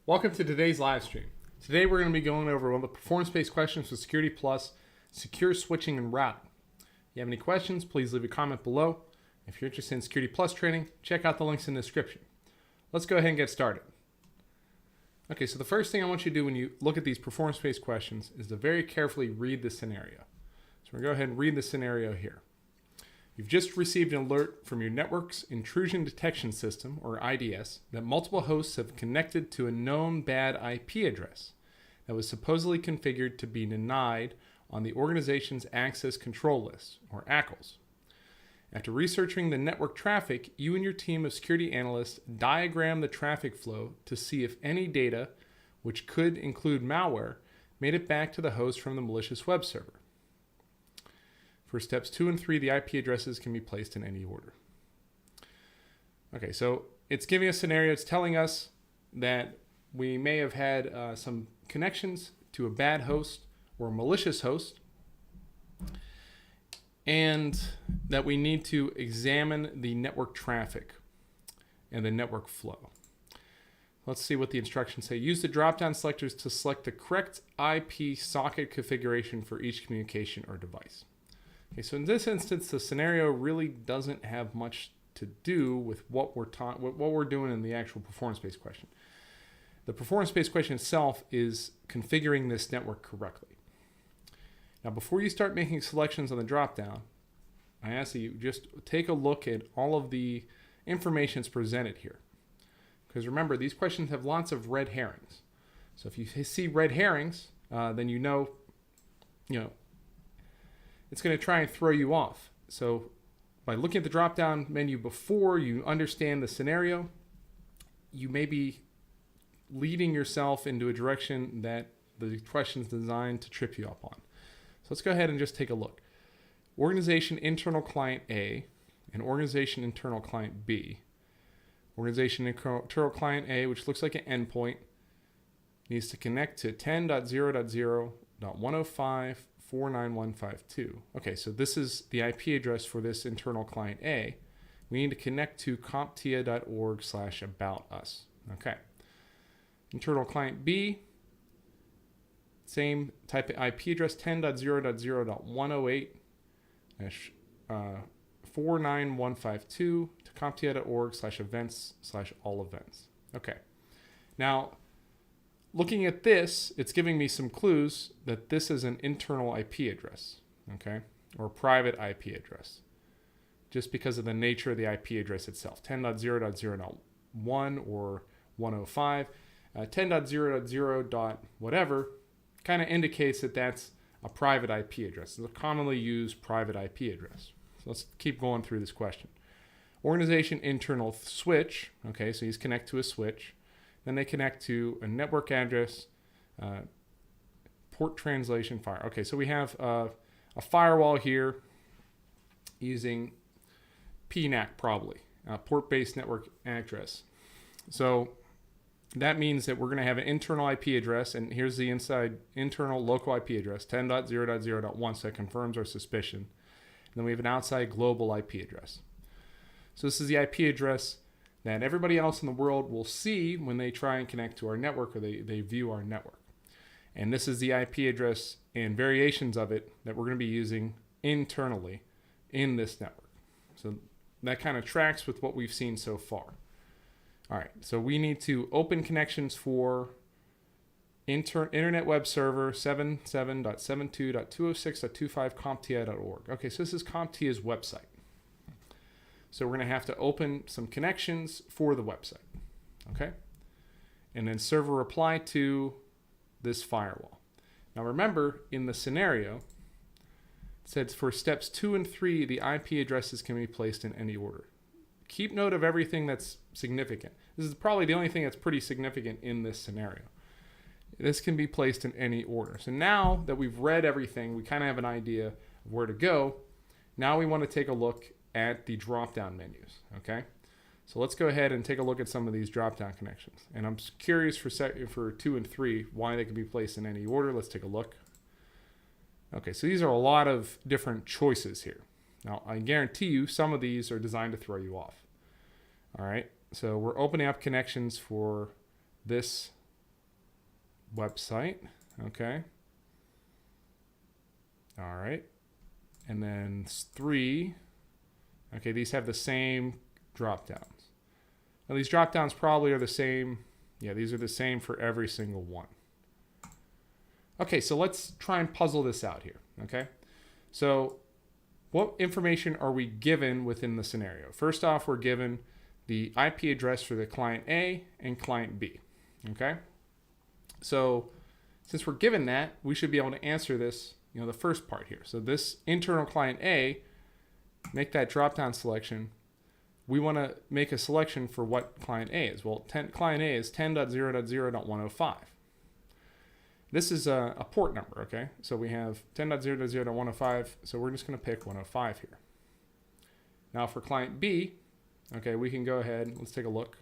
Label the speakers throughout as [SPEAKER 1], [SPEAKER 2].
[SPEAKER 1] Welcome to today's live stream. Today we're going to be going over one of the performance-based questions with Security Plus, secure switching and routing. If you have any questions, please leave a comment below. If you're interested in Security Plus training, check out the links in the description. Let's go ahead and get started. Okay, so the first thing I want you to do when you look at these performance-based questions is to very carefully read the scenario. So we're going to go ahead and read the scenario here. You've just received an alert from your network's intrusion detection system, or IDS, that multiple hosts have connected to a known bad IP address that was supposedly configured to be denied on the organization's access control list, or ACLs. After researching the network traffic, you and your team of security analysts diagram the traffic flow to see if any data, which could include malware, made it back to the host from the malicious web server. For steps 2 and 3, the IP addresses can be placed in any order. Okay, so it's giving a scenario. It's telling us that we may have had some connections to a bad host or a malicious host, and that we need to examine the network traffic and the network flow. Let's see what the instructions say. Use the drop-down selectors to select the correct IP socket configuration for each communication or device. Okay, so in this instance, the scenario really doesn't have much to do with what we're doing in the actual performance-based question. The performance-based question itself is configuring this network correctly. Now, before you start making selections on the drop-down, I ask that you just take a look at all of the information that's presented here. Because remember, these questions have lots of red herrings. So if you see red herrings, then you know, it's going to try and throw you off. So by looking at the drop-down menu before you understand the scenario, you may be leading yourself into a direction that the question is designed to trip you up on. So let's go ahead and just take a look. Organization internal client A and organization internal client B. Organization internal client A, which looks like an endpoint, needs to connect to 10.0.0.105.49152. Okay, so this is the IP address for this internal client A. We need to connect to CompTIA.org/aboutus. Okay. Internal client B, same type of IP address, 10.0.0.108-49152 to CompTIA.org/events/all events. Okay. Now, looking at this, it's giving me some clues that this is an internal IP address, okay, or a private IP address, just because of the nature of the IP address itself. 10.0.0.1 or 105, 10.0.0. whatever kind of indicates that that's a private IP address. It's a commonly used private IP address. So let's keep going through this question. Organization internal switch, okay, so he's connect to a switch. Then they connect to a network address, port translation fire. Okay, so we have a firewall here using PNAC probably, port-based network address. So that means that we're going to have an internal IP address, and here's the internal local IP address, 10.0.0.1, so that confirms our suspicion. And then we have an outside global IP address. So this is the IP address that everybody else in the world will see when they try and connect to our network or they view our network. And this is the IP address and variations of it that we're going to be using internally in this network. So that kind of tracks with what we've seen so far. All right, so we need to open connections for Internet Web Server 77.72.206.25 CompTIA.org. Okay, so this is CompTIA's website. So we're going to have to open some connections for the website, okay? And then server reply to this firewall. Now remember, in the scenario, it says for steps 2 and 3, the IP addresses can be placed in any order. Keep note of everything that's significant. This is probably the only thing that's pretty significant in this scenario. This can be placed in any order. So now that we've read everything, we kind of have an idea of where to go. Now we want to take a look at the drop-down menus, okay? So let's go ahead and take a look at some of these drop-down connections. And I'm curious for 2 and 3 why they can be placed in any order. Let's take a look. Okay, so these are a lot of different choices here. Now, I guarantee you some of these are designed to throw you off. All right, so we're opening up connections for this website. Okay. All right. And then 3. Okay, these have the same drop downs. Now these drop downs probably are the same. Yeah, these are the same for every single one. Okay, so let's try and puzzle this out here. Okay. So what information are we given within the scenario? First off, we're given the IP address for the client A and client B. Okay. So since we're given that, we should be able to answer this, the first part here. So this internal client A, make that drop-down selection. We want to make a selection for what client A is. Well, client A is 10.0.0.105. This is a port number, okay? So we have 10.0.0.105, so we're just going to pick 105 here. Now for client B, okay, we can go ahead, let's take a look.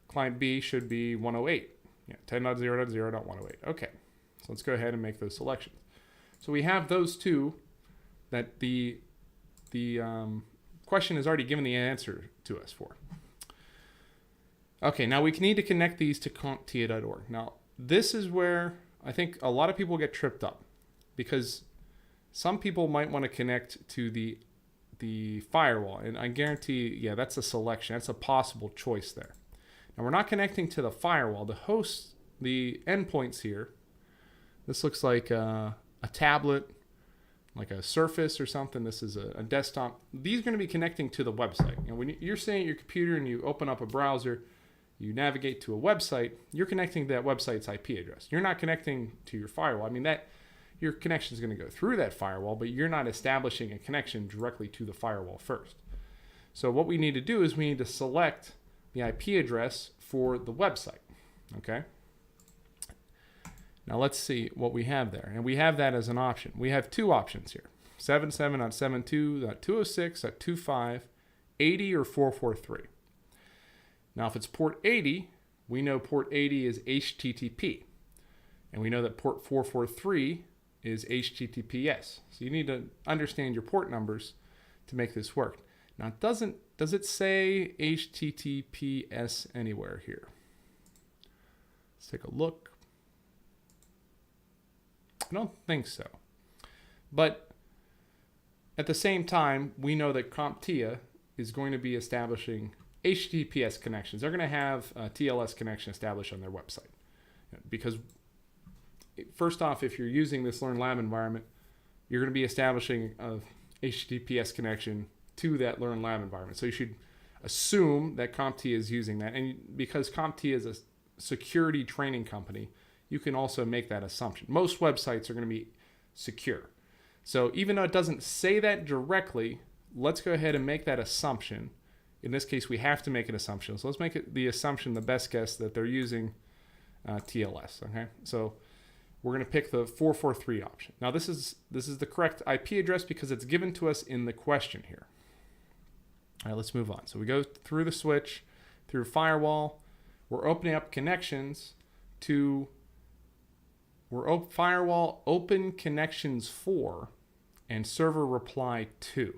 [SPEAKER 1] Client B should be 108. Yeah, 10.0.0.108. Okay, so let's go ahead and make those selections. So we have those two that the question has already given the answer to us for. Okay, now we need to connect these to CompTIA.org. Now, this is where I think a lot of people get tripped up, because some people might want to connect to the firewall, and I guarantee, yeah, that's a selection. That's a possible choice there. Now, we're not connecting to the firewall. The host, the endpoints here, this looks like a tablet, like a Surface or something. This is a desktop. These are going to be connecting to the website. When you're sitting at your computer and you open up a browser, you navigate to a website, you're connecting to that website's IP address. You're not connecting to your firewall. I mean, your connection is going to go through that firewall, but you're not establishing a connection directly to the firewall first. So what we need to do is we need to select the IP address for the website. Okay. Now let's see what we have there. And we have that as an option. We have two options here. 77.72.206.25, 80 or 443. Now if it's port 80, we know port 80 is HTTP. And we know that port 443 is HTTPS. So you need to understand your port numbers to make this work. Now does it say HTTPS anywhere here? Let's take a look. I don't think so. But at the same time, we know that CompTIA is going to be establishing HTTPS connections. They're going to have a TLS connection established on their website. Because first off, if you're using this Learn Lab environment, you're going to be establishing a HTTPS connection to that Learn Lab environment. So you should assume that CompTIA is using that. And because CompTIA is a security training company, you can also make that assumption. Most websites are going to be secure. So even though it doesn't say that directly, let's go ahead and make that assumption. In this case, we have to make an assumption. So let's make it the assumption, the best guess, that they're using TLS. Okay, so we're going to pick the 443 option. Now this is the correct IP address because it's given to us in the question here. All right, let's move on. So we go through the switch, through firewall. We're opening up connections to firewall open connections 4 and server reply 2.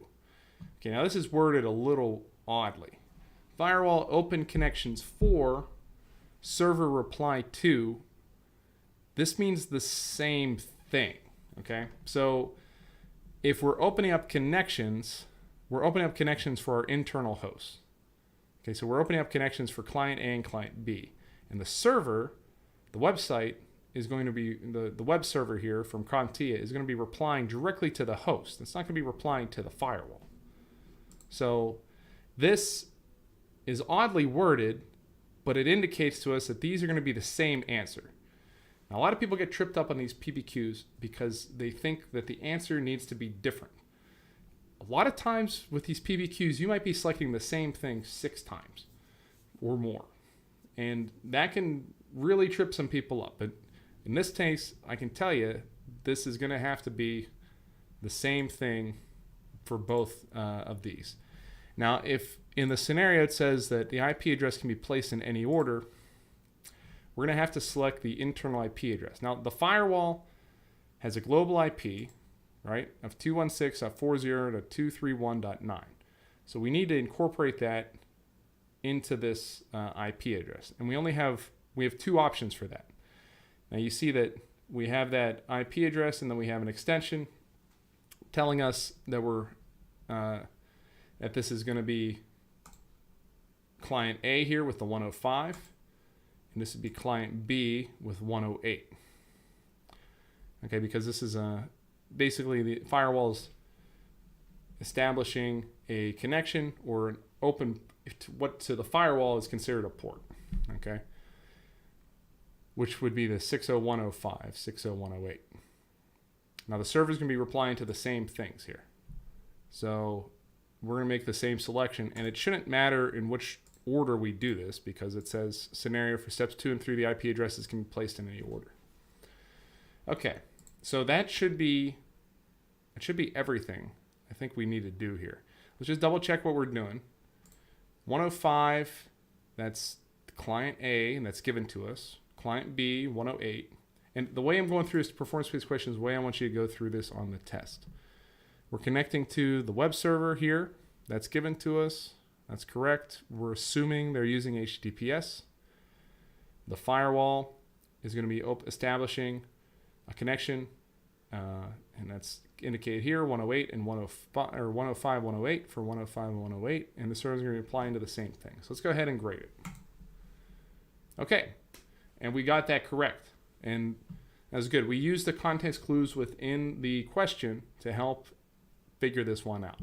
[SPEAKER 1] Okay, now this is worded a little oddly. Firewall open connections 4, server reply 2. This means the same thing, okay? So if we're opening up connections, we're opening up connections for our internal hosts. Okay, so we're opening up connections for client A and client B. And the server, the website, is going to be, the web server here from CompTIA is going to be replying directly to the host. It's not going to be replying to the firewall. So this is oddly worded, but it indicates to us that these are going to be the same answer. Now, a lot of people get tripped up on these PBQs because they think that the answer needs to be different. A lot of times with these PBQs, you might be selecting the same thing 6 times or more. And that can really trip some people up. But in this case, I can tell you, this is going to have to be the same thing for both of these. Now, if in the scenario it says that the IP address can be placed in any order, we're going to have to select the internal IP address. Now, the firewall has a global IP, right, of 216.40.231.9. So we need to incorporate that into this IP address. And we have 2 options for that. Now you see that we have that IP address, and then we have an extension telling us that that this is going to be client A here with the 105, and this would be client B with 108. Okay, because this is basically the firewall is establishing a connection or an open what to the firewall is considered a port. Okay, which would be the 60105, 60108. Now the server is going to be replying to the same things here. So we're going to make the same selection, and it shouldn't matter in which order we do this because it says scenario for steps 2 and 3, the IP addresses can be placed in any order. Okay, so that should be everything I think we need to do here. Let's just double check what we're doing. 105, that's client A, and that's given to us. Client B, 108. And the way I'm going through this performance-based question is the way I want you to go through this on the test. We're connecting to the web server here. That's given to us. That's correct. We're assuming they're using HTTPS. The firewall is going to be establishing a connection, and that's indicated here, 108 and 105, or 105, 108 for 105 and 108, and the server is going to be applying to the same thing. So let's go ahead and grade it. Okay, and we got that correct, and that's good. We used the context clues within the question to help figure this one out.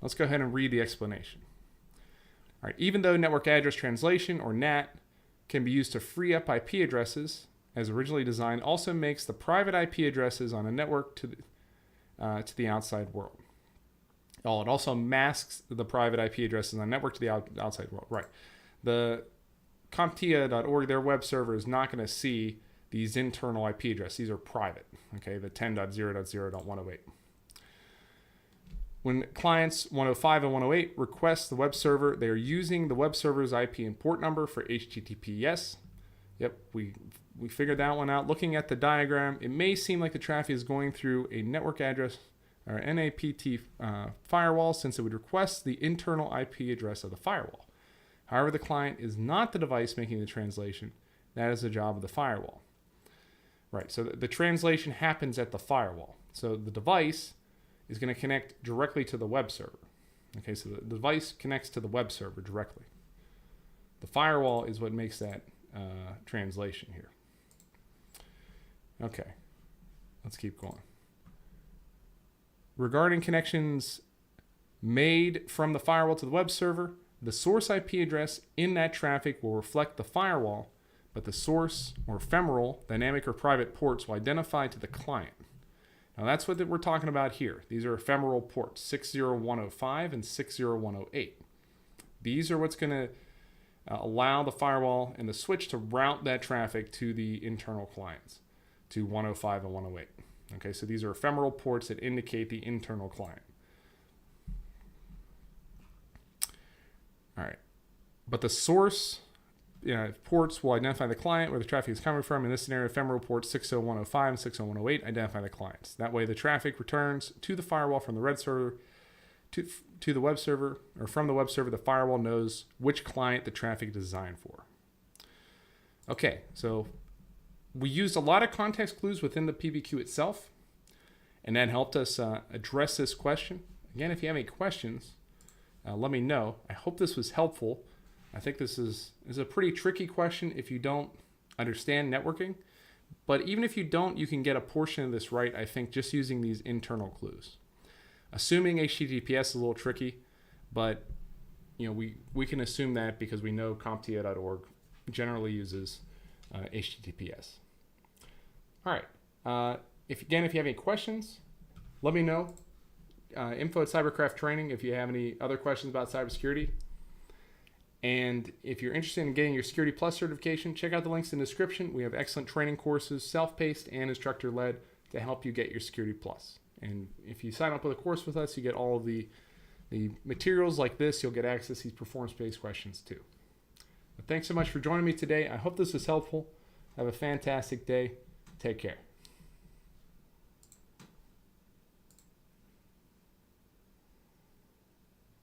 [SPEAKER 1] Let's go ahead and read the explanation. All right, even though network address translation, or NAT, can be used to free up IP addresses as originally designed, also makes the private IP addresses on a network to the outside world. Oh, it also masks the private IP addresses on a network to the outside world. Right. The CompTIA.org, their web server, is not going to see these internal IP addresses. These are private. Okay, the 10.0.0.108. When clients 105 and 108 request the web server, they are using the web server's IP and port number for HTTPS. Yep, we figured that one out. Looking at the diagram, it may seem like the traffic is going through a network address or NAPT firewall, since it would request the internal IP address of the firewall. However, the client is not the device making the translation. That is the job of the firewall. Right, so the translation happens at the firewall. So the device is going to connect directly to the web server. Okay, so the device connects to the web server directly. The firewall is what makes that translation here. Okay, let's keep going. Regarding connections made from the firewall to the web server, the source IP address in that traffic will reflect the firewall, but the source or ephemeral, dynamic, or private ports will identify to the client. Now that's what we're talking about here. These are ephemeral ports, 60105 and 60108. These are what's going to allow the firewall and the switch to route that traffic to the internal clients, to 105 and 108. Okay, so these are ephemeral ports that indicate the internal client. All right, but the source ports will identify the client where the traffic is coming from. In this scenario, ephemeral ports 60105 and 60108 identify the clients. That way the traffic returns to the firewall from the red server to the web server, or from the web server, the firewall knows which client the traffic is designed for. Okay, so we used a lot of context clues within the PBQ itself, and that helped us address this question. Again, if you have any questions, let me know. I hope this was helpful. I think this is a pretty tricky question if you don't understand networking, but even if you don't, you can get a portion of this right, I think, just using these internal clues. Assuming HTTPS is a little tricky, but we can assume that because we know CompTIA.org generally uses HTTPS. All right. If you have any questions, let me know. Info@Cyberkraft Training if you have any other questions about cybersecurity. And if you're interested in getting your Security Plus certification, check out the links in the description. We have excellent training courses, self-paced and instructor-led, to help you get your Security Plus. And if you sign up with a course with us, you get all of the materials like this. You'll get access to these performance-based questions too. But thanks so much for joining me today. I hope this was helpful. Have a fantastic day. Take care.